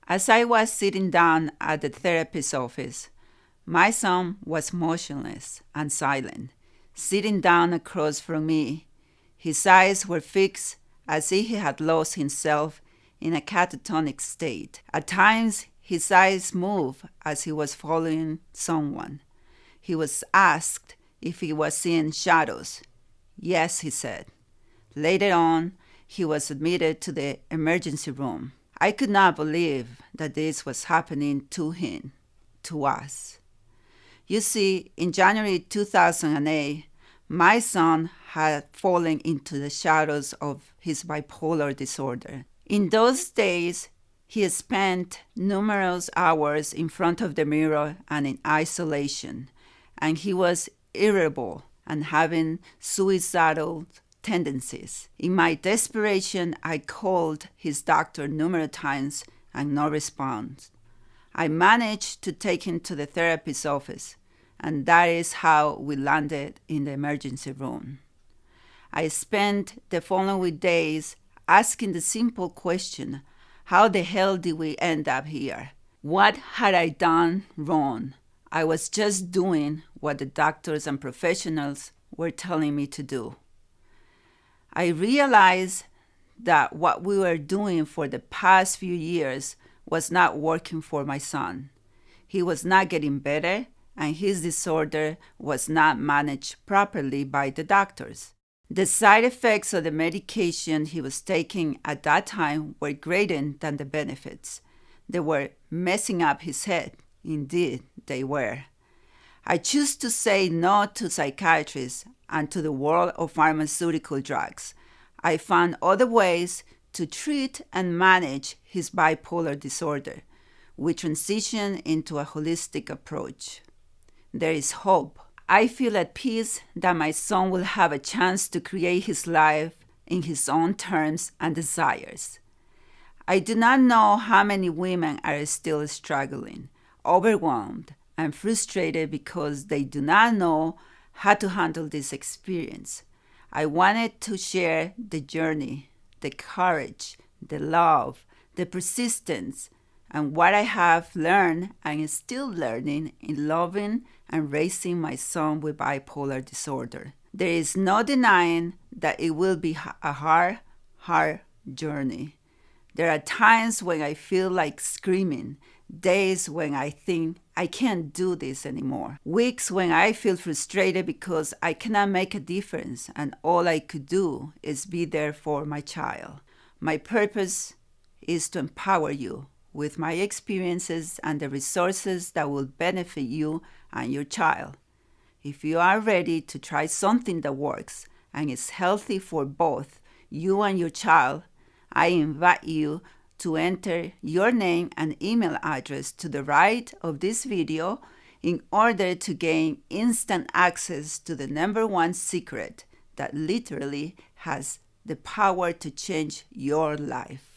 As I was sitting down at the therapist's office, my son was motionless and silent, sitting down across from me. His eyes were fixed as if he had lost himself in a catatonic state. At times, his eyes moved as he was following someone. He was asked if he was seeing shadows. Yes, he said. Later on, he was admitted to the emergency room. I could not believe that this was happening to him, to us. You see, in January 2008, my son had fallen into the shadows of his bipolar disorder. In those days, he spent numerous hours in front of the mirror and in isolation, and he was irritable and having suicidal tendencies. In my desperation, I called his doctor numerous times and no response. I managed to take him to the therapist's office, and that is how we landed in the emergency room. I spent the following days asking the simple question, how the hell did we end up here? What had I done wrong? I was just doing what the doctors and professionals were telling me to do. I realized that what we were doing for the past few years was not working for my son. He was not getting better, and his disorder was not managed properly by the doctors. The side effects of the medication he was taking at that time were greater than the benefits. They were messing up his head. Indeed, they were. I choose to say no to psychiatrists and to the world of pharmaceutical drugs. I found other ways to treat and manage his bipolar disorder. We transitioned into a holistic approach. There is hope. I feel at peace that my son will have a chance to create his life in his own terms and desires. I do not know how many women are still struggling, overwhelmed, and frustrated because they do not know how to handle this experience. I wanted to share the journey, the courage, the love, the persistence, and what I have learned and is still learning in loving and raising my son with bipolar disorder. There is no denying that it will be a hard journey. There are times when I feel like screaming, days when I think I can't do this anymore, weeks when I feel frustrated because I cannot make a difference and all I could do is be there for my child. My purpose is to empower you with my experiences and the resources that will benefit you and your child. If you are ready to try something that works and is healthy for both you and your child, I invite you to enter your name and email address to the right of this video in order to gain instant access to the #1 secret that literally has the power to change your life.